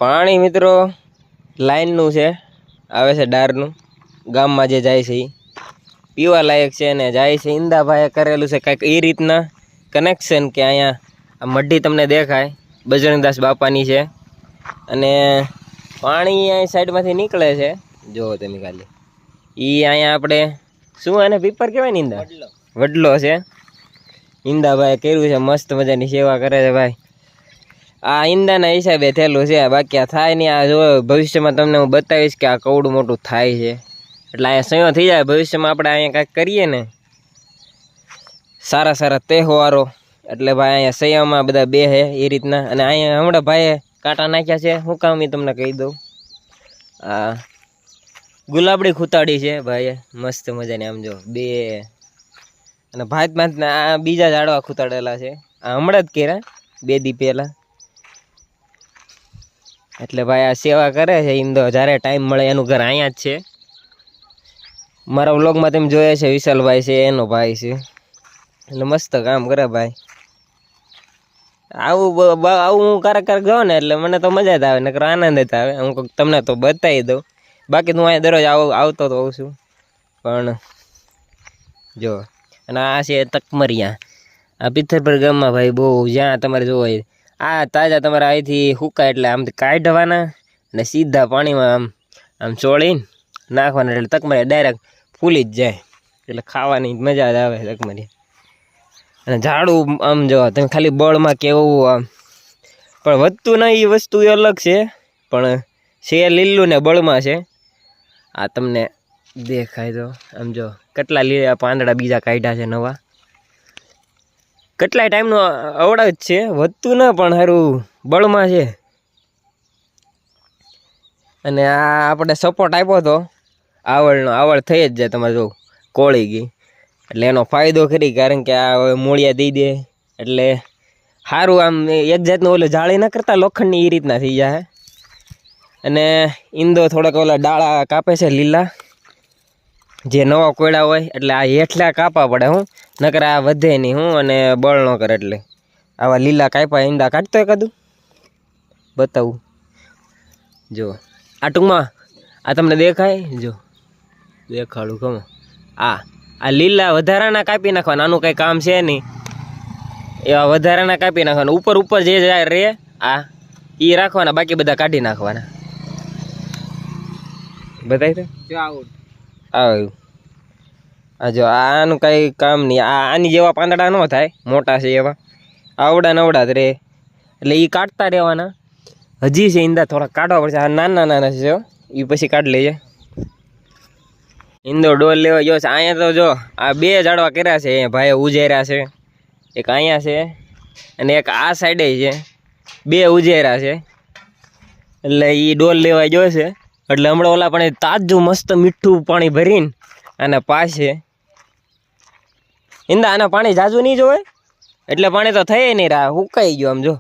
પાણી મિત્રો લાઈનનું છે, આવે છે ડારનું, ગામમાં જે જાય છે એ પીવા લાયક છે ને જાય છે. ઈંદાભાઈએ કરેલું છે કંઈક એ રીતના કનેક્શન કે અહીંયા આ મઢી તમને દેખાય બજરંગદાસ બાપાની છે અને પાણી અહીં સાઈડમાંથી નીકળે છે. જુઓ તમે ખાલી એ અહીંયા આપણે શું એને પીપર કહેવાય ને, ઈંદા વડલો છે. ઈંદાભાઈએ કર્યું છે, મસ્ત મજાની સેવા કરે છે ભાઈ. આ ઈંદાના હિસાબે થયેલું છે, બાકી આ થાય નહીં. આ જો ભવિષ્યમાં તમને હું બતાવીશ કે આ કવડું મોટું થાય છે એટલે અહીંયા સંયો થઈ જાય. ભવિષ્યમાં આપણે અહીંયા કાંઈક કરીએ ને સારા સારા તહેવારો એટલે ભાઈ અહીંયા સંયોમાં બધા બે છે એ રીતના. અને અહીંયા હમણાં ભાઈએ કાંટા નાખ્યા છે, શું કામ એ તમને કહી દઉં. આ ગુલાબડી ખૂતાડી છે ભાઈએ મસ્ત મજાની, આમ જો બે. અને ભાતમાં આ બીજા ઝાડવા ખૂતાડેલા છે, આ હમણાં જ કર્યા 2 દી પહેલાં. એટલે ભાઈ આ સેવા કરે છે ઈંદો, જ્યારે ટાઈમ મળે. એનું ઘર અહીંયા જ છે. મારા વ્લોગમાં તમે જોયા છે, વિશાલભાઈ છે એનો ભાઈ છે. એટલે મસ્ત કામ કરે ભાઈ. આવું હું ક્યારેક જાઉં ને એટલે મને તો મજા જ આવે, નકર આનંદ જ આવે. હું તમને તો બતાવી દઉં, બાકી તો હું અહીંયા દરરોજ આવતો તો હોઉં છું. પણ જો અને આ છે તકમરિયા, આ પિથરપર ગામમાં ભાઈ બહુ, જ્યાં તમારે જોવો આ તાજા તમારે અહીંથી હુકાય એટલે આમથી કાઢવાના અને સીધા પાણીમાં આમ ચોળીને નાખવાના એટલે તકમરિયા ડાયરેક્ટ ફૂલી જ જાય. એટલે ખાવાની મજા જ આવે તકમરિયા. અને ઝાડું આમ જો તમે ખાલી બળમાં કેવું આમ પણ વધતું નહીં, એ વસ્તુ એ અલગ છે. પણ છે લીલું ને બળમાં છે. આ તમને દેખાય તો આમ જો કેટલા લીલા પાંદડા બીજા કાઢ્યા છે નવા. કેટલાય ટાઈમનો અવડા જ છે, વધતું ન પણ સારું બળમાં છે. અને આ આપણે સપોર્ટ આપ્યો હતો આવળનો, આવળ થઈ જ જાય તમારે જો કોળી ગઈ એટલે એનો ફાયદો ખરી. કારણ કે આ હવે મૂળિયા દઈ દે એટલે સારું આમ એક જાતનું ઓલું જાળી ના કરતા લોખંડની એ રીતના થઈ જાય. અને ઈંદો થોડાક ઓલા ડાળા કાપે છે લીલા, જે નવા કોયડા હોય એટલે આ હેઠલા કાપા પડે. હું નકર આ વધે નહીં હું અને બળ ન કરે. એટલે આવા લીલા કાપ્યા ઈંડા કાઢતો એકાદું બતાવું. જો આ ટૂંકમાં આ તમને દેખાય, જો દેખાડું કમો. આ લીલા વધારાના કાપી નાખવાના, આનું કંઈ કામ છે નહીં. એવા વધારાના કાપી નાખવાના. ઉપર ઉપર જે રે આ એ રાખવાના, બાકી બધા કાઢી નાખવાના. બતાવી તો આવ્યું. આ જો આનું કંઈ કામ નહીં. આની જેવા પાંદડા ન થાય, મોટા છે એવા આવડા નવડા જ રે એટલે એ કાઢતા રહેવાના. હજી છે ઈંદા થોડા કાઢવા પડશે. આ નાના નાના છે એ પછી કાઢી લેજે. ઈંદો ડોલ લેવા ગયો છે. અહીંયા તો જો આ 2 ઝાડવા કર્યા છે, ભાઈએ ઉજેર્યા છે. એક અહીંયા છે અને એક આ સાઈડે છે, 2 ઉજેર્યા છે. એટલે એ ડોલ લેવા ગયો છે. એટલે હમણાં ઓલા પણ તાજું મસ્ત મીઠું પાણી ભરીને અને પાશે ઈંદા. આના પાણી જાજુ નહીં જોવે એટલે પાણી તો થઈ નહીં રહ્યા, હુકાઈ ગયો આમ જો.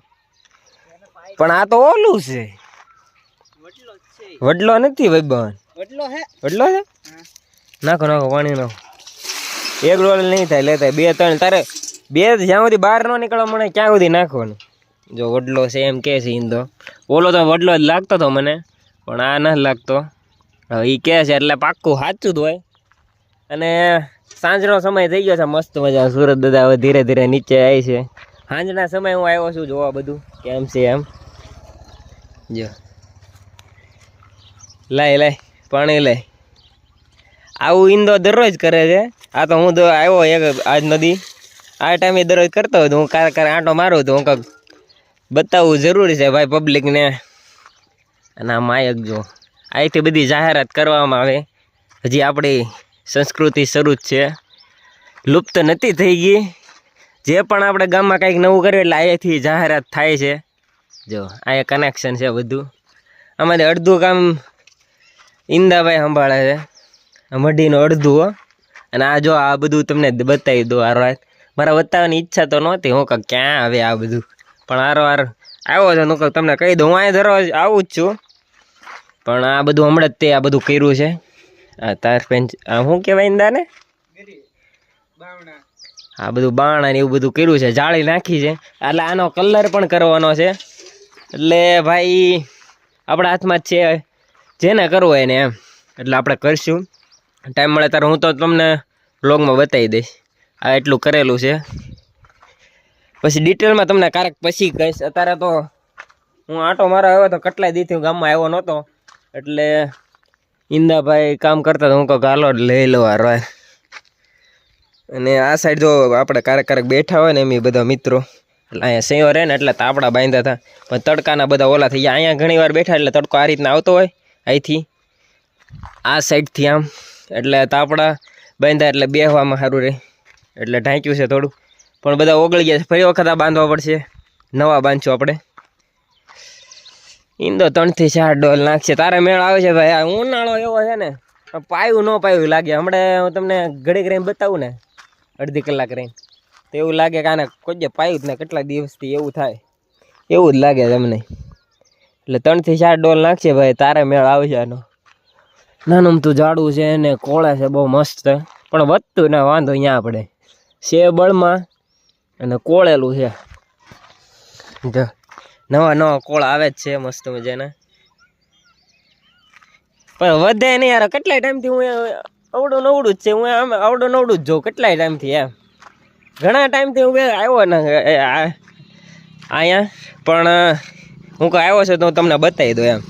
પણ આ તો ઓલું છે, વડલો નથી ભાઈ બન, વડલો છે. નાખો નાખો પાણી નાખો. 1 ડોલ નહીં થાય, લેતા 2 3 તારે 2 જ્યાં સુધી બહાર ન નીકળવા મને ક્યાં સુધી નાખવાનું. જો વડલો છે એમ કે છે ઈંદો. ઓલો તો વડલો જ લાગતો હતો મને, પણ આ નથી લાગતો. હવે એ કહે છે એટલે પાક્કું સાચું જ હોય. અને સાંજનો સમય થઈ ગયો છે, મસ્ત મજા. સુરત દાદા હવે ધીરે ધીરે નીચે આવી છે. સાંજના સમય હું આવ્યો છું જોવા બધું કેમ છે એમ. જો લાય પાણી લાય. આવું ઈંદો દરરોજ કરે છે. આ તો હું આવ્યો એક આજ નદી આ ટાઈમે દરરોજ કરતો હતો. હું કાંઈ આંટો મારું તો હું કંઈક બતાવવું જરૂરી છે ભાઈ પબ્લિકને. અને આ માયક જો અહીંથી બધી જાહેરાત કરવામાં આવે. હજી આપણી સંસ્કૃતિ શરૂ જ છે, લુપ્ત નથી થઈ ગઈ. જે પણ આપણે ગામમાં કંઈક નવું કરીએ એટલે અહીંયાથી જાહેરાત થાય છે. જો અહીંયા કનેક્શન છે બધું. આમાંથી અડધું કામ ઈંદાભાઈ સંભાળે છે, મઢીનું અડધું. અને આ જો આ બધું તમને બતાવી દો. હારો મારા બતાવવાની ઈચ્છા તો નહોતી, હું કંઈક ક્યાં આવે આ બધું, પણ હારો આવ્યો છે. હું કંઈક તમને કહી દઉં, હું અહીંયા દરરોજ આવું જ છું. પણ આ બધું હમણાં જ તે આ બધું કર્યું છે. આ તાર પેન્ચ આ શું કહેવાય ઈંદાને, આ બધું બાણા ને એવું બધું કર્યું છે, જાળી નાખી છે. એટલે આનો કલર પણ કરવાનો છે. એટલે ભાઈ આપણા હાથમાં જ છે, જેને કરવો એને એમ. એટલે આપણે કરીશું, ટાઈમ મળે ત્યારે હું તો તમને બ્લોગમાં બતાવી દઈશ આ એટલું કરેલું છે. પછી ડિટેલમાં તમને ક્યારેક પછી કહીશ. અત્યારે તો હું આંટો મારવા આવ્યો તો કેટલાય દીથી ગામમાં આવ્યો નહોતો, એટલે ઈંદાભાઈ કામ કરતા તો હું કહું હાલો લઈ લો રોય. અને આ સાઈડ જો આપણે ક્યારેક બેઠા હોય ને એમ બધા મિત્રો, એટલે અહીંયા સેવો રહે ને એટલે તાપડા બાંધ્યા હતા, પણ તડકાના બધા ઓલા થઈ ગયા. અહીંયા ઘણી વાર બેઠા એટલે તડકો આ રીતના આવતો હોય અહીંથી આ સાઈડથી આમ, એટલે તાપડા બાંધ્યા એટલે બેહવામાં સારું રહે, એટલે ઢાંક્યું છે થોડું. પણ બધા ઓગળી ગયા છે, ફરી વખત આ બાંધવા પડશે, નવા બાંધશું આપણે. ઈંદો 3 થી 4 ડોલ નાખશે. તારે મેળ આવે છે ભાઈ. આ ઉનાળો એવો છે ને, પાયું ન પાયું લાગે. હમણાં હું તમને ઘડીક રહીને બતાવું ને, અડધી કલાક રહીને, તો એવું લાગે કે આને કોઈ પાયું જ ને કેટલા દિવસથી એવું થાય, એવું જ લાગે તમને. એટલે 3 થી 4 ડોલ નાખશે ભાઈ, તારે મેળ આવે છે આનો. નાનું તું જાડું છે ને કોળા છે બહુ મસ્ત, પણ વધતું ના વાંધો અહીંયા આપણે છે બળમાં અને કોળેલું છે. જો નવા કોળા આવે જ છે મસ્ત મજાના, પણ વધે નહીં યાર. કેટલાય ટાઈમથી હું અવડું નવડું જ છે, હું આમ અવડું નવડું જ જોઉં કેટલાય ટાઈમથી એમ. ઘણા ટાઈમથી હું આવ્યો ને અહીંયા, પણ હું કહું આવ્યો છે તો હું તમને બતાવી દઉં એમ.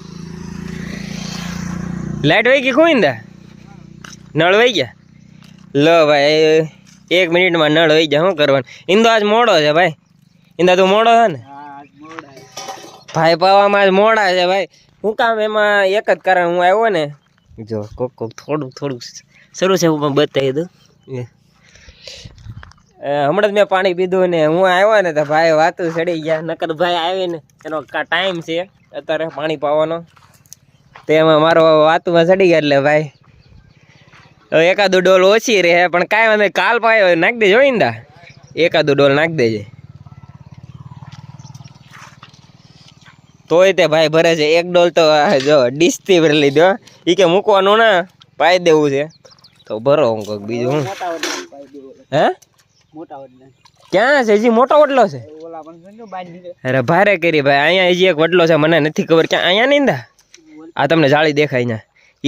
લાઈટ વહી ગઈ ખોઈંદા, નળ વહી ગયા. લો ભાઈ 1 મિનિટમાં નળ વહી ગયા. શું કરવાનું? ઈંદો આજ મોડો છે ભાઈ. ઈંદા તું મોડો છે ને ભાઈ? પાવામાં આજ મોડા છે ભાઈ. હું કામ એમાં એક જ કારણ, હું આવ્યો ને જો કોક થોડુંક શરૂ છે, હું પણ બતાવી દઉં. હમણાં જ મેં પાણી પીધું ને હું આવ્યો ને તો ભાઈ વાતું ચડી ગયા. નકર ભાઈ આવીને એનો ટાઈમ છે અત્યારે પાણી પાવાનો, તેમાં મારો વાતુમાં ચડી ગયા. એટલે ભાઈ હવે એકાદું ડોલ ઓછી રહે, પણ કાંઈ વાંધો કાલ પાયો નાખી દેજો ઈંદા, એકાદું ડોલ નાખી દેજે તોય તે ભાઈ ભરે છે. 1 ડોલ તો જો ડીશથી ભરી લીધો, એ કે મૂકવાનું ના પાઈ દેવું છે તો ભરો. હું કહું બીજું હું હે ક્યાં છે? હજી મોટો વડલો છે? અરે ભારે કરી ભાઈ. અહીંયા હજી એક વડલો છે, મને નથી ખબર ક્યાં. અહીંયા નહીં દા, આ તમને જાળી દેખાય અહીંયા,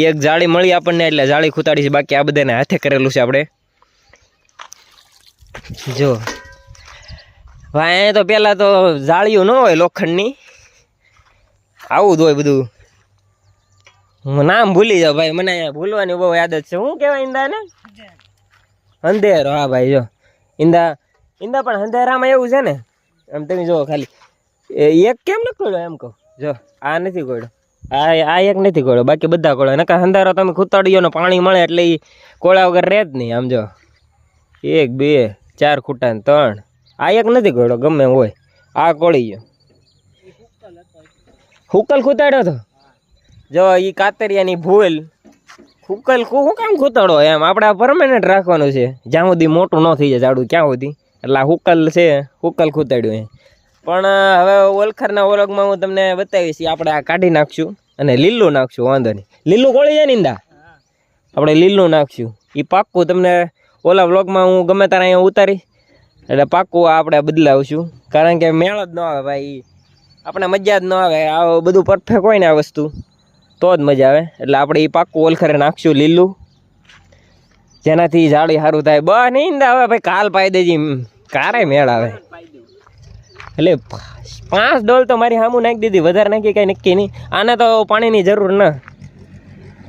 એક જાળી મળી આપણને એટલે જાળી ખૂતાડી છે. બાકી આ બધાને હાથે કરેલું છે આપણે. જો ભાઈ અહીંયા તો પેલા તો જાળીઓ ન હોય લોખંડની, આવું જ હોય બધું. હું નામ ભૂલી જાઉં ભાઈ, મને અહીંયા ભૂલવાની બહુ આદત છે. શું કહેવાય ઈંદા ને? અંધેરો. હા ભાઈ જો ઈંદા પણ અંધેરામાં એવું છે ને, આમ તમે જુઓ ખાલી એક કેમ ન કોળ્યો એમ કહું. જો આ નથી કોળ્યો, આ એક નથી કોળ્યો, બાકી બધા કોળ્યો. નકર અંધારો તમે ખૂતાડીઓ ને પાણી મળે એટલે એ કોળા વગર રહે જ નહીં. આમ જો 1 2 4 ખૂટા ને 3, આ એક નથી કોળ્યો, ગમે હોય આ કોળી ગયો. હુકલ ખૂતાડ્યો તો જો એ કાતરિયાની ભૂલ. હુકલ શું કામ ખૂતાડો એમ? આપણે પરમાનન્ટ રાખવાનું છે જ્યાં સુધી મોટું ન થઈ જાય ઝાડું, ક્યાં સુધી. એટલે આ હુકલ છે, હુકલ ખૂતાડ્યું એમ. પણ હવે ઓલખરના ઓળખમાં હું તમને બતાવીશ, આપણે આ કાઢી નાખશું અને લીલું નાખશું. વાંધો નહીં, લીલું કોળી જાય ને ઈંદા, આપણે લીલું નાખશું. એ પાક્કું તમને ઓલા વ્લોગમાં હું ગમે ત્યારે અહીંયા ઉતારી એટલે પાક્કું આપણે બદલાવશું. કારણ કે મેળ જ ન આવે ભાઈ, આપણે મજા જ ન આવે. આ બધું પરફેક્ટ હોય ને આ વસ્તુ તો જ મજા આવે. એટલે આપણે એ પાક્કું ઓલખરે નાખશું લીલું, જેનાથી જાળી સારું થાય. બસ નહીં ઈંદા હવે ભાઈ કાલ પાઈ દેજી, કારે મેળ આવે. એટલે 5 ડોલ તો મારી સામું નાખી દીધી, વધારે નાખી કાંઈ નક્કી નહીં. આને તો પાણીની જરૂર ના,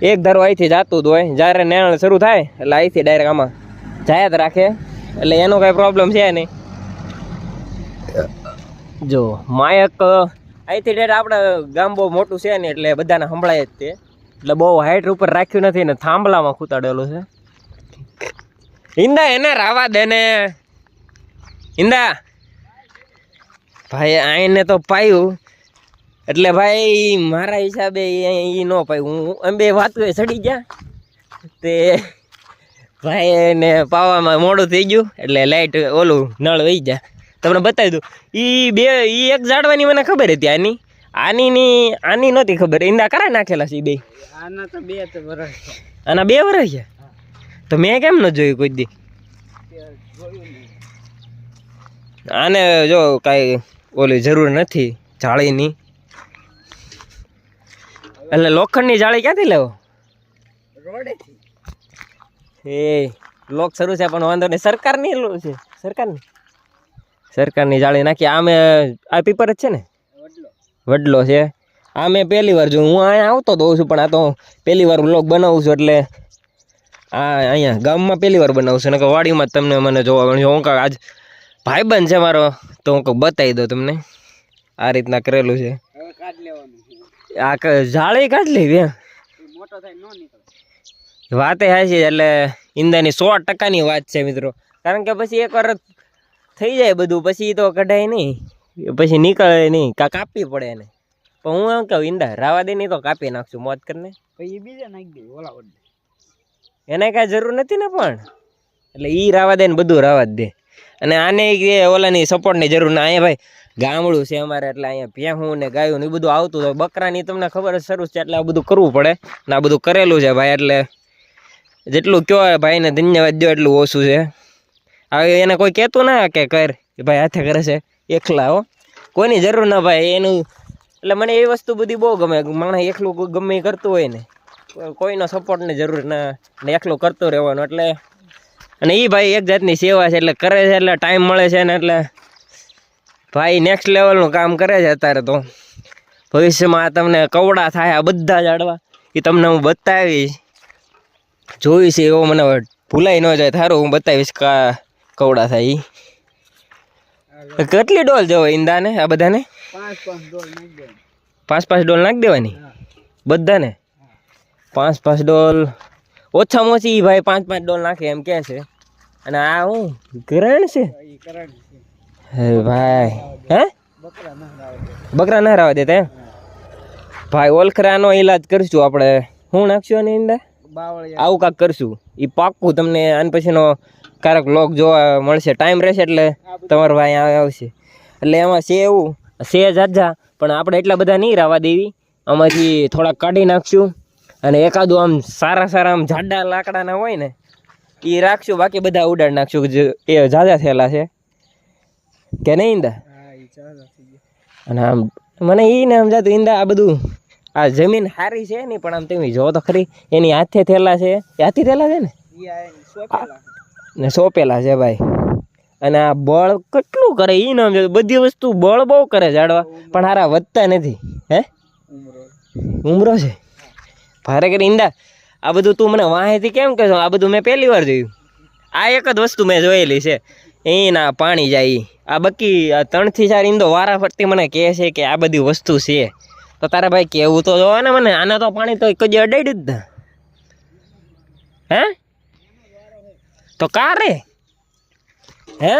એક ધારો અહીંથી જતું જ હોય. જ્યારે નેણ શરૂ થાય એટલે અહીંથી ડાયરેક્ટ આમાં જાય જ રાખે, એટલે એનો કાંઈ પ્રોબ્લેમ છે નહીં. જો માયક અહીંથી ડાયરેક્ટ આપણે ગામ બહુ મોટું છે ને એટલે બધાને સંભળાય જ તે, એટલે બહુ હાઈટ ઉપર રાખ્યું નથી ને થાંભલામાં ખૂતાડેલું છે. ઈંદા એને રાવા દે ને ઈંદા ભાઈ. આઈને તો પાયું એટલે ભાઈ મારા હિસાબે એ ન પાયું. હું એમ બે વાતું સડી ગયા તે ભાઈ એને પાવામાં મોડું થઈ ગયું એટલે લાઈટ ઓલું નળ વહી જાય. તમને બતાવી દઉં એ એક ઝાડવાની મને ખબર હતી, આની નહોતી ખબર. ઈંદા કરા નાખેલા છે બે? આના તો 2 વર્ષ. આના 2 વર્ષ છે તો મેં કેમ ન જોયું કોઈ દી? આને જો કાંઈ ઓલી જરૂર નથી જાળીની. એટલે લોખંડની જાળી ક્યાંથી લેવો? એ લોક શરૂ છે પણ વાંધો નહીં. સરકારની છે, સરકારની જાળી નાખી. આમે આ પીપર જ છે ને, વડલો છે. આ મેં પહેલી વાર જોયું. હું અહીંયા આવતો તો હોઉં છું પણ આ તો પહેલી વાર વ્લોગ બનાવું છું. એટલે આ અહીંયા ગામમાં પહેલી વાર બનાવું છું ને વાડીમાં જ તમને મને જોવા મળ્યું. હું આજ ભાઈબંધ છે મારો તો હું બતાવી દઉં તમને. આ રીતના કરેલું છે. આ જાળી કાઢ લેવી વાતે હાચી. એટલે ઈંદાની 100%ની વાત છે મિત્રો. કારણ કે પછી એકવાર થઈ જાય બધું પછી તો કઢાય નહીં, પછી નીકળે નહીં, કાપવી પડે એને. પણ હું એમ કહું ઈંડા રાવા દે નહીં તો કાપી નાખશું મોત કરીને. પછી બીજા નાખી દે ઓલા વડે, એને કાંઈ જરૂર નથી ને. પણ એટલે ઈ રાવા દે ને બધું રાવા જ દે. અને આને ઓલાની સપોર્ટની જરૂર ના. અહીંયા ભાઈ ગામડું છે અમારે એટલે અહીંયા ભેહું ને ગાયું ને એ બધું આવતું હોય. બકરાની તમને ખબર જ શરૂ છે એટલે આ બધું કરવું પડે ને. આ બધું કરેલું છે ભાઈ. એટલે જેટલું કહો ભાઈને ધન્યવાદ દો એટલું ઓછું છે. હવે એને કોઈ કહેતું ના કે કર ભાઈ હાથે કરે છે એકલા. હો કોઈની જરૂર ના ભાઈ એનું. એટલે મને એ વસ્તુ બધી બહુ ગમે. માણસ એકલું ગમે એ કરતું હોય ને, કોઈનો સપોર્ટની જરૂર ના ને એકલું કરતું રહેવાનું. એટલે અને એ ભાઈ એક જાતની સેવા છે એટલે કરે છે. એટલે ટાઈમ મળે છે ને એટલે ભાઈ નેક્સ્ટ લેવલનું કામ કરે છે અત્યારે. તો ભવિષ્યમાં તમને કવડા થાય આ બધા ઝાડવા એ તમને હું બતાવીશ. જોઈશ એવો મને ભૂલાઈ ન જાય. થારું હું બતાવીશ કવડા થાય. કેટલી ડોલ જવો ઈંદાને આ બધાને? 5 ડોલ નાખી દેવાની બધાને. 5 ડોલ ઓછામાં ઓછી ભાઈ 5 ડોલ નાખે એમ કે છે. અને આ હું કરણ છે ભાઈ. હે બકરા ના રાવા દેતા ભાઈ. ઓલખરાનો ઈલાજ કરશું આપણે. શું નાખશું આની અંદર? આવું કાંક કરશું. એ પાક્કું તમને આને પછીનો ક્યારેક વ્લોગ જોવા મળશે. ટાઈમ રહેશે એટલે તમારો ભાઈ આવશે. એટલે એમાં છે એવું છે જાજા પણ આપણે એટલા બધા નહીં રાવા દેવી. આમાંથી થોડાક કાઢી નાખશું અને એકાદું આમ સારા આમ જાડા લાકડાના હોય ને એ રાખશું. બાકી બધા ઉડાડ નાખશું. એ જાજા થયેલા છે કે નહીં ઈંદા? અને આમ મને એ ને સમજાતું ઈંદા આ બધું આ જમીન સારી છે નહીં પણ આમ તમે જો તો ખરી એની હાથે થયેલા છે. એ હાથી થયેલા છે ને સોંપેલા છે ભાઈ. અને આ બળ કેટલું કરે એ નામ છે. બધી વસ્તુ બળ બહુ કરે ઝાડવા પણ હારા વધતા નથી. હે ઉમરો છે ભારે કરી ઈંડા. આ બધું તું મને વાહેથી કેમ કહેશો? આ બધું મેં પહેલી વાર જોયું. આ એક જ વસ્તુ મેં જોયેલી છે. એના પાણી જાય. આ બાકી 3 થી 4 ઈંદો વારા ફરતી મને કહે છે કે આ બધી વસ્તુ છે. તો તારા ભાઈ કેવું તો જોવા ને મને. આના તો પાણી તો કદી અડાડ્યું જ ના. હે તો કા રે હે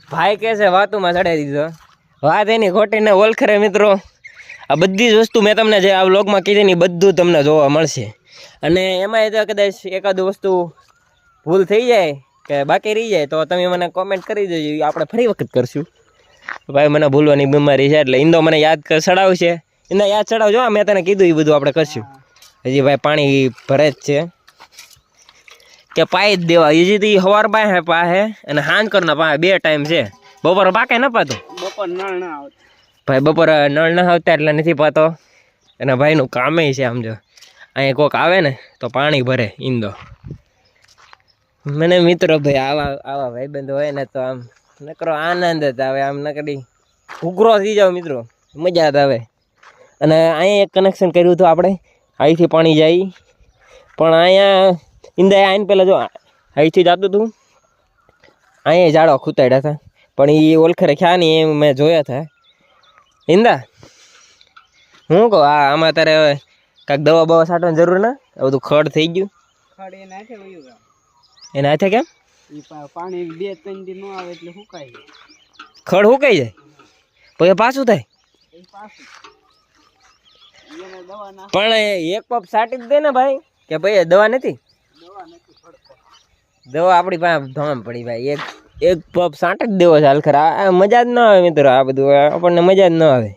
ભાઈ કે છે વાતુમાં ચડાવી દીધો. વાત એની ખોટી ને ઓળખરે મિત્રો. આ બધી જ વસ્તુ મેં તમને જે આ વ્લોગમાં કીધી ને બધું તમને જોવા મળશે. અને એમાં તો કદાચ એકાદું વસ્તુ ભૂલ થઈ જાય કે બાકી રહી જાય તો તમે મને કોમેન્ટ કરી દેજો. આપણે ફરી વખત કરશું. ભાઈ મને ભૂલવાની બીમારી છે એટલે ઈંદો મને યાદ ચડાવશે. એને યાદ ચડાવજો. મેં તને કીધું એ બધું આપણે કરશું. હજી ભાઈ પાણી ભરે જ છે કે પાઈ જ દેવા. હજી તો સવાર પાસે અને હાંજ કરના પાસે 2 ટાઈમ છે. બપોર પાકે ન પાતો. બપોર નળ ના આવતા ભાઈ. બપોર નળ ના આવતા એટલે નથી પાતો. અને ભાઈનું કામે છે સમજો. અહીંયા કોક આવે ને તો પાણી ભરે ઈંદો. મને મિત્રો ભાઈ આવા ભાઈબંધો હોય ને તો આમ નકરો આનંદ જ આવે. આમ નકડી ઉઘરો થઈ જાવ મિત્રો. મજા જ આવે. અને અહીંયા એક કનેક્શન કર્યું હતું આપણે. અહીંથી પાણી જાય પણ અહીંયા ઈંદા આઈને પહેલાં જો અહીંથી જતું હતું. અહીંયા ઝાડવા ખૂતાડ્યા હતા પણ એ ઓળખરે ખ્યા નહીં એમ મેં જોયા હતા. ઈંદા હું કહું આમાં તારે હવે કાંઈક દવા બવા છાંટવાની જરૂર ના? આ બધું ખડ થઈ ગયું. એના હાથે કેમ? પાણી 2-3 દી ન આવે એટલે સુકાઈ જાય. ખડ સુકાઈ જાય પછી પાછું થાય. પણ એક પપ છાંટી જ દે ને ભાઈ. કે ભાઈ દવા નથી? દવા આપણી પાસે ધોમ પડી ભાઈ. એક પપ છાંટી જ દેવો છે હલખર. આ મજા જ ન આવે મિત્રો. આ બધું આપણને મજા જ ન આવે.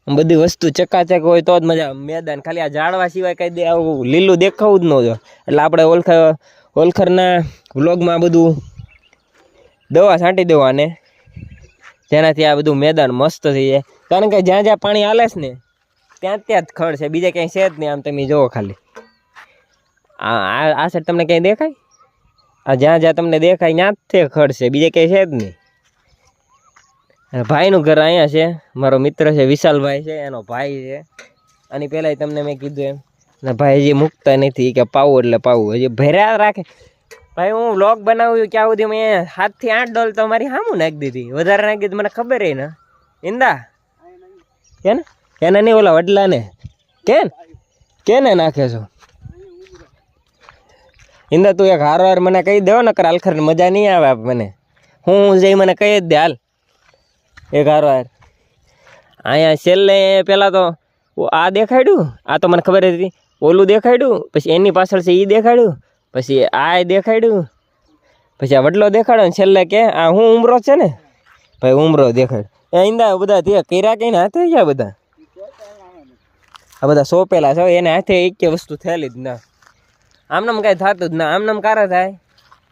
બધી વસ્તુ ચકાચક હોય તો જ મજા. મેદાન ખાલી આ ઝાડવા સિવાય કઈ આવું લીલું દેખાવું જ ન જો. એટલે આપણે ઓલખરના વ્લોગમાં બધું દવા છાંટી દેવાને જેનાથી આ બધું મેદાન મસ્ત થઈ જાય. કારણ કે જ્યાં જ્યાં પાણી હાલે છે ને ત્યાં ત્યાં જ ખડ છે, બીજે ક્યાંય છે જ નહીં. આમ તમે જુઓ ખાલી આ સાઈડ તમને ક્યાંય દેખાય? આ જ્યાં જ્યાં તમને દેખાય ત્યાં જ ખડ છે, બીજે ક્યાંય છે જ નહીં. ભાઈનું ઘર અહીંયા છે, મારો મિત્ર છે વિશાલભાઈ છે, એનો ભાઈ છે. આની પહેલાં તમને મેં કીધું એમ, ને ભાઈ હજી મૂકતા નથી કે પાવું એટલે પાવું, હજી ભર્યા રાખે. ભાઈ હું વ્લોગ બનાવ્યું ક્યાં સુધી મેં 7 થી 8 ડોલ તો મારી સામું નાખી દીધી, વધારે નાખી દીધી મને ખબર ને. ઇંદા એને નહીં, ઓલા વડલાને કેને નાખે છો? ઇંદા તું એક હારો હાર મને કહી દેવો, નકર આલખર મજા નહીં આવે મને. હું જઈ મને કહી જ દે હાલ એક હારો હાર. અહીંયા છેલ્લે પહેલાં તો આ દેખાડ્યું, આ તો મને ખબર હતી. ઓલું દેખાડ્યું, પછી એની પાછળ છે એ દેખાડ્યું, પછી આ દેખાડ્યું, પછી આ વડલો દેખાડ્યો ને છેલ્લે કે આ હું ઉમરો છે ને ભાઈ, ઉમરો દેખાડ. એ ઈંદા બધા તે કર્યા કઈને હાથે ગયા બધા, આ બધા સોંપેલા છે એને હાથે એક વસ્તુ થયેલી જ ના. આમનામ કાંઈ થતું જ ના. આમનામ કારે થાય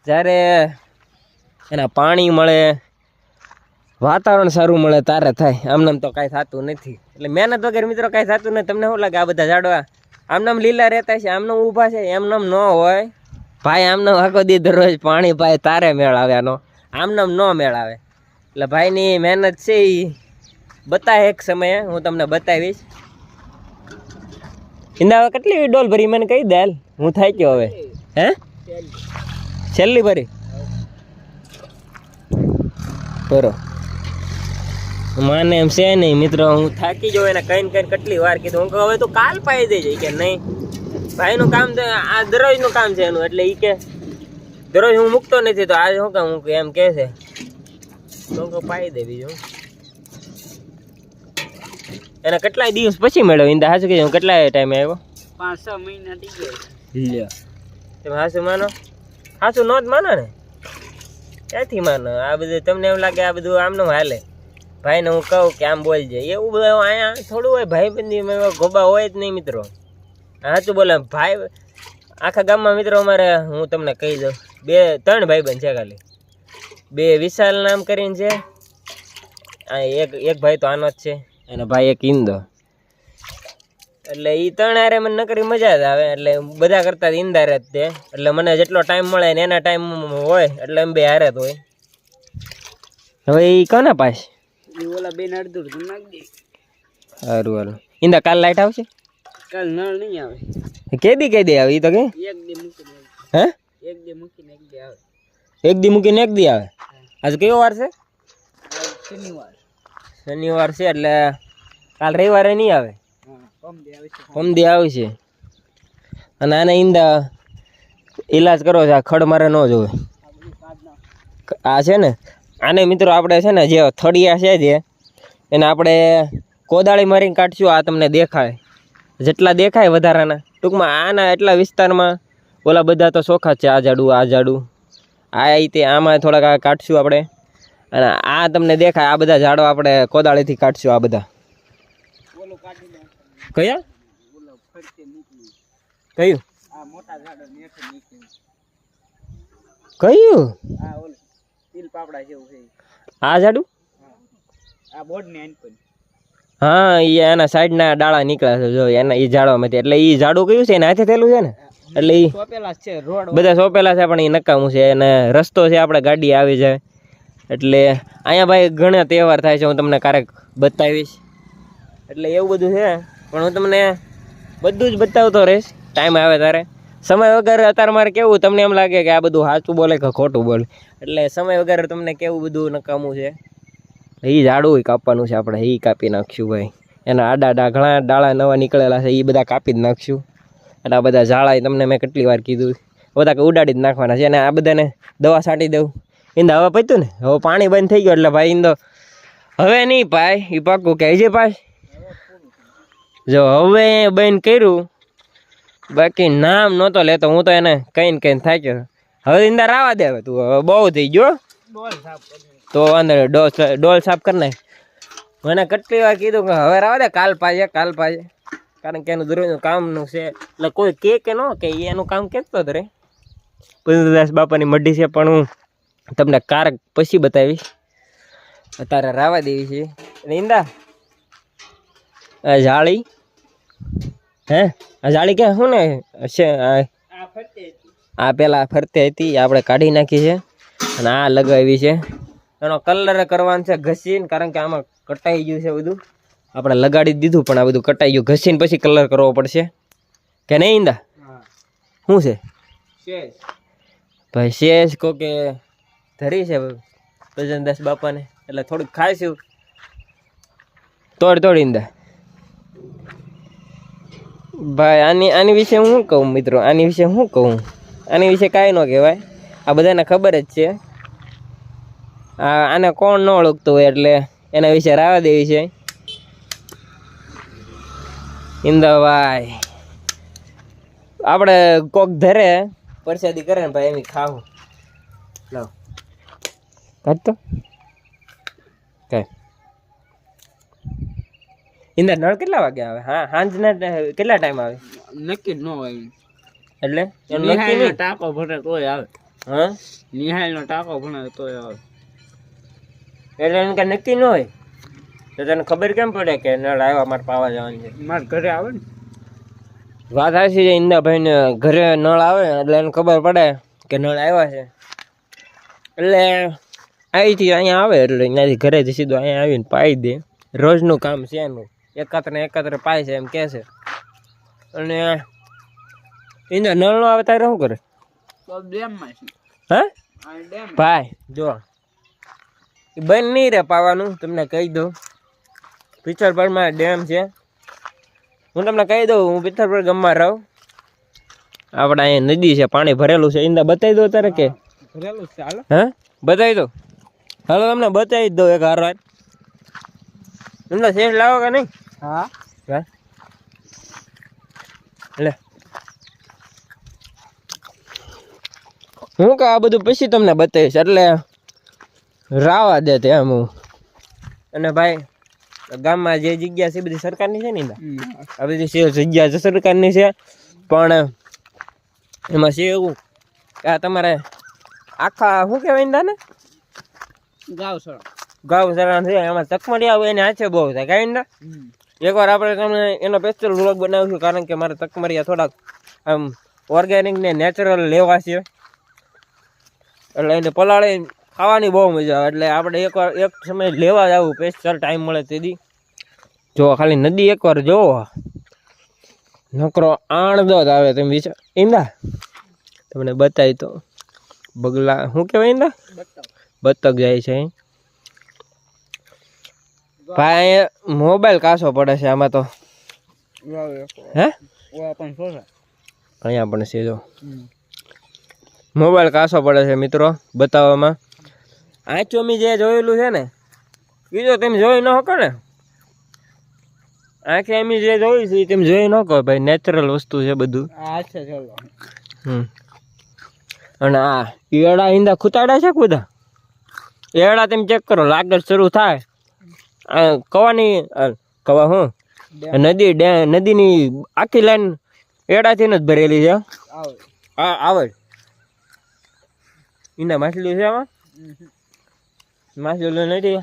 જ્યારે એના પાણી મળે, વાતાવરણ સારું મળે તારે થાય. આમનામ તો કાંઈ થતું નથી. એટલે મહેનત વગર મિત્રો કાંઈ થતું નથી. તમને શું લાગે આ બધા ઝાડવા આમનામ લીલા રહેતા છે, આમનામ ઊભા છે? એમનામ ન હોય ભાઈ. આમનામ આખો દી દરરોજ પાણી ભાઈ તારે મેળ આવે, આનો આમનામ ન મેળ આવે. એટલે ભાઈની મહેનત છે એ બતાવે એક સમયે, હું તમને બતાવીશ. ઇંદા હવે કેટલી ડોલ ભરી મને કહી દે, હું થાય ગયો હવે. હે છેલ્લી ભરી બરો માને એમ છે નહીં મિત્રો. હું થાકી જાઉં એને કઈ કેટલી વાર કીધું. હું કહું હવે તું કાલ પાઈ દેજે કે નહીં. ભાઈનું કામ તો આ દરરોજનું કામ છે એનું. એટલે એ કે દરરોજ હું મૂકતો નથી, તો આજ શું કામ હું એમ કહે છે તો પાઈ દે. બીજું એને કેટલાય દિવસ પછી મેળવ્યો ઇંદા? હાચું કીધું કેટલાય ટાઈમે આવ્યો? 5-6 મહિના થઈ ગયા. તમે હાચું માનો? હાચું ન જ માનો ને, ક્યાંથી માનો? આ બધું તમને એમ લાગે આ બધું આમનું હાલે. ભાઈને હું કહું કે આમ બોલજે, એવું બધું અહીંયા થોડું હોય. ભાઈ બંધી ગોબા હોય જ નહીં મિત્રો. હાચું બોલે ભાઈ. આખા ગામમાં મિત્રો અમારે હું તમને કહી દઉં 2-3 ભાઈબંધ છે ખાલી. 2 વિશાલ નામ કરીને છે, એક ભાઈ તો આનો જ છે, અને ભાઈ એક ઇંદો. એટલે એ 3 હારે મને નકરી મજા જ આવે. એટલે બધા કરતા ઇંદારે જ તે. એટલે મને જેટલો ટાઈમ મળે ને એના ટાઈમ હોય એટલે એમ 2 હારે જ હોય. હવે એ કોના પાસ ઓલા 2 ને અડધું નાખી દે. સારું હારું. ઇંદા કાલ લાઈટ આવશે? કાલ નળ નહીં આવે. કઈ દે આવે? એ તો કે એક દી મૂકીને. હે એક દી મૂકીને એક દી આવે. એક દી મૂકીને એક દી આવે. આજે કયો વાર છે? શનિવાર છે. એટલે કાલ રવિવારે નહીં આવે, પમદી આવશે. અને આને ઈંદા ઈલાજ કરો છે. આ ખડ મારે ન જોવે. આ છે ને આને મિત્રો આપણે છે ને જે થળિયા છે જે એને આપણે કોદાળી મારીને કાઢશું. આ તમને દેખાય, જેટલા દેખાય વધારાના. ટૂંકમાં આના એટલા વિસ્તારમાં ઓલા બધા તો ચોખ્ખા જ છે. આ ઝાડું આ રીતે આમાં થોડાક કાઢશું આપણે. અને આ તમને દેખાય આ બધા ઝાડો આપણે કોદાળીથી કાઢશું. આ બધા કયા કયું કયું? આ ઝાડું? હા એ એના સાઈડના ડાળા નીકળ્યા છે જો એના એ ઝાડવામાંથી. એટલે એ ઝાડું કયું છે? એને હાથે થયેલું છે ને. એટલે એ બધા સોંપેલા છે પણ એ નકામું છે. અને રસ્તો છે, આપણે ગાડી આવી જાય. એટલે અહીંયા ભાઈ ઘણા તહેવાર થાય છે, હું તમને ક્યારેક બતાવીશ. એટલે એવું બધું છે. પણ હું તમને બધું જ બતાવતો રહીશ ટાઈમ આવે ત્યારે. સમય વગર અત્યારે મારે કેવું, તમને એમ લાગે કે આ બધું સાચું બોલે કે ખોટું બોલે. એટલે સમય વગર તમને કેવું બધું નકામું છે. એ ઝાડું કાપવાનું છે આપણે, એ કાપી નાખશું ભાઈ. એના આડા ઘણા ડાળા નવા નીકળેલા છે, એ બધા કાપી જ નાખશું. એટલે આ બધા ઝાડા તમને મેં કેટલી વાર કીધું બધા ઉડાડી જ નાખવાના છે. અને આ બધાને દવા છાંટી દઉં. ઈંદા હવે પત્યું ને, હવે પાણી બંધ થઈ ગયું. એટલે ભાઈ ઈંદો હવે નહીં પાય, એ પાકું કે હજી પાય. જો હવે બંધ કર્યું, બાકી નામ નહોતો લેતો હું તો એને કઈને થાક્યો. હવે ઈંદા રાવા દે. હવે તું હવે બહુ થઈ ગયો તો અંદર ડોલ સાફ કરી નાખ. મને કેટલી વાર કીધું કે હવે રાવા દે, કાલ પાજે. કારણ કે એનું દરરોજનું કામનું છે. એટલે કોઈ કે ન કે એનું કામ કહેતો જ રહે. પુરુષદાસ બાપાની મઢી છે, પણ હું તમને કારક પછી બતાવીશ. અત્યારે રાવા દેવી છે. ઈંદા આ જાળી હે આ જાળી કે શું ને છે આ પેલા ફરતે હતી આપણે કાઢી નાખી છે અને આ લગાવી છે એનો કલર કરવાનો છે ઘસીને કારણ કે આમાં કટાઈ ગયું છે બધું આપણે લગાડી દીધું પણ આ બધું કટાઈ ગયું ઘસીને પછી કલર કરવો પડશે કે નહીં ઈંદા શું છે ભાઈ શેષ કો કે ધરી છે ભજનદાસ બાપાને એટલે થોડુંક ખાઈશું તોડ ઈંદા ભાઈ આની વિશે હું શું કહું મિત્રો આની વિશે શું કહું આની વિશે કાંઈ ન કહેવાય આ બધાને ખબર જ છે આને કોણ ન ઓળખતું હોય એટલે એના વિશે રાવા દેવી છે ઈંદાભાઈ આપણે કોક ધરે પરસાદી કરે ને ભાઈ એમ ખાવું લાવ કાઢતો કઈ ઈંદા નળ કેટલા વાગે આવે હા સાંજના કેટલા ટાઈમ આવે નક્કી જ ન હોય એટલે નિહાળનો ટાંકો ભરે તોય આવે હા નિહાળનો ટાંકો ભરે તોય આવે એટલે એમ કે નક્કી ન હોય તો તને ખબર કેમ પડે કે નળ આવ્યા મારે પાવા જવાનું છે મારા ઘરે આવે ને વાત સાચી છે ઈંદાભાઈને ઘરે નળ આવે એટલે એને ખબર પડે કે નળ આવ્યા છે એટલે અહીંથી અહીંયા આવે એટલે અહીંયાથી ઘરેથી સીધું અહીંયા આવીને પાઈ દે રોજનું કામ છે એનું એકત્ર પાય છે એમ કહે છે અને ઈંદા નળ નો આવે તારે શું કરે હા ભાઈ જો બંધ નહીં રે પાવાનું તમને કહી દઉં પિત્તરપરમાં ડેમ છે હું તમને કહી દઉં હું પિત્તરપર ગામમાં રહું આપણે અહીંયા નદી છે પાણી ભરેલું છે ઈંદા બતાવી દો તારે કે ભરેલું છે હાલો હા બતાવી દો હાલો તમને બતાવી જ દઉં એક હાર વાત તમને શેષ લાવો કે નહીં હા લે હું કે આ બધું પછી તમને બતાવીશ એટલે રાવા દે તે એમ હું અને ભાઈ ગામમાં જે જગ્યા છે બધી સરકારની છે ને આ બધી જગ્યા છે સરકારની છે પણ એમાં છે એવું કે આ તમારે આખા શું કહેવાય ઈંદાને ગાવસરા છે એમાં ચકમડી આવે એને હાથે બહુ થાય કાંઈ ઈંદા એકવાર આપણે તમને એનો સ્પેશિયલ વ્લોગ બનાવીશું કારણ કે મારે ચકમરિયા થોડાક આમ ઓર્ગેનિક ને નેચરલ લેવા છે એટલે એને પલાળી ખાવાની બહુ મજા આવે એટલે આપણે એકવાર એક સમય લેવા જ આવું સ્પેશિયલ ટાઈમ મળે તેથી જો ખાલી નદી એકવાર જોવો નકરો આણદો જ આવે તમે વિચાર ઈંદા તમને બતાવી તો બગલા શું કહેવાય ઈંદા બતક જાય છે ભાઈ મોબાઈલ કાસો પડે છે આમાં તો હે અહીંયા પણ છે જો મોબાઈલ કાસો પડે છે મિત્રો બતાવવામાં આ ચોમી જે જોયેલું છે ને એ જો તમે જોઈ ન શકો ને આંખે એમ જે જોયું છે તમે જોઈ ન કહો ભાઈ નેચરલ વસ્તુ છે બધું અને આ એડા ઈંદા ખૂતાડ્યા છે બધા એડા તમે ચેક કરો લાગત શરૂ થાય કવાની કવા હું નદીની આખી લાઈન એડાથી જ ભરેલી છે હા આવે ઈંડા માછલી છે આમાં માછલી નથી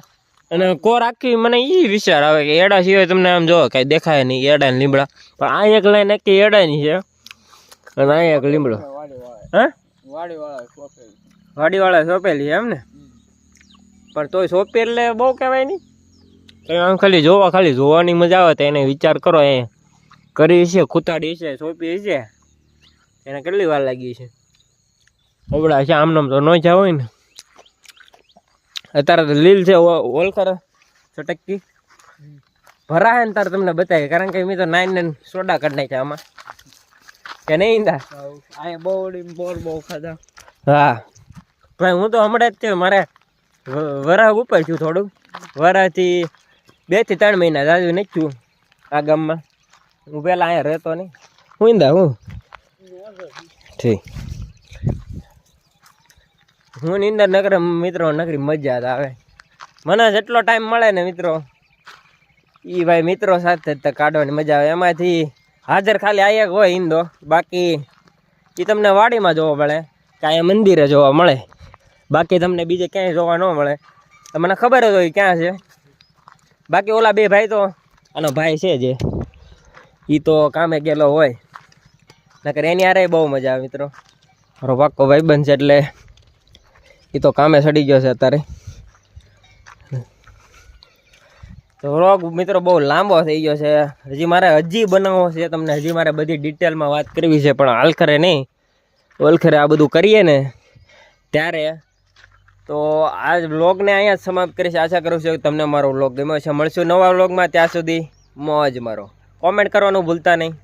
અને કોર આખી મને એ વિચાર આવે કે એડા સિવાય તમને આમ જો કાંઈ દેખાય નહીં એડા ને લીમડા પણ આ એક લાઈન આખી એડાની છે અને આ એક લીમડો હા વાડીવાળા સોંપેલી છે એમ ને પણ તોય સોંપી એટલે બહુ કહેવાય નહીં આમ ખાલી જોવાની મજા આવે તો એને વિચાર કરો એ કરી છે ખૂતાડી છે સોંપી છે એને કેટલી વાર લાગી છે ઓબડા છે આમનામ તો ન જાવ હોય ને અત્યારે તો લીલ છે ઓલખર છટકી ભરાય ને તારે તમને બતાવી કારણ કે મેં તો 9 સોડા કાઢી નાખ્યા આમાં કે નહીં ઈંદા બહુ ખાધા હા ભાઈ હું તો હમણાં જ તે મારે વરાહ ઉપર છું થોડુંક વરાહથી 2 થી 3 મહિના જાજુ નથી છું આ ગામમાં હું પહેલાં અહીંયા રહેતો નહીં હું ઈંદા હું ઠીક હું નીંદર નગર મિત્રો નગરી મજા જ આવે મને જેટલો ટાઈમ મળે ને મિત્રો એ ભાઈ મિત્રો સાથે જ કાઢવાની મજા આવે એમાંથી હાજર ખાલી આ એક હોય ઈંદો બાકી એ તમને વાડીમાં જોવા મળે કે અહીંયા મંદિરે જોવા મળે બાકી તમને બીજે ક્યાંય જોવા ન મળે મને ખબર જ હોય ક્યાં છે બાકી ઓલા બે ભાઈ તો આનો ભાઈ છે જે એ તો કામે ગયેલો હોય, નકર એની હારે બહુ મજા આવે મિત્રો. મારો પાક્કો ભાઈબંધ છે એટલે એ તો કામે સડી ગયો છે અત્યારે. તો વ્લોગ મિત્રો બહુ લાંબો થઈ ગયો છે, હજી બનાવવો છે તમને, હજી મારે બધી ડિટેલમાં વાત કરવી છે, પણ હાલખરે નહીં, ઓલખરે આ બધું કરીએ ને ત્યારે. તો આ વ્લોગને અહીંયા જ સમાપ્ત કરીશ. આશા કરું છું કે તમને મારો વ્લોગ ગમ્યો છે. મળશું નવા વ્લોગમાં, ત્યાં સુધી મોજ મારો. કોમેન્ટ કરવાનું ભૂલતા નહીં.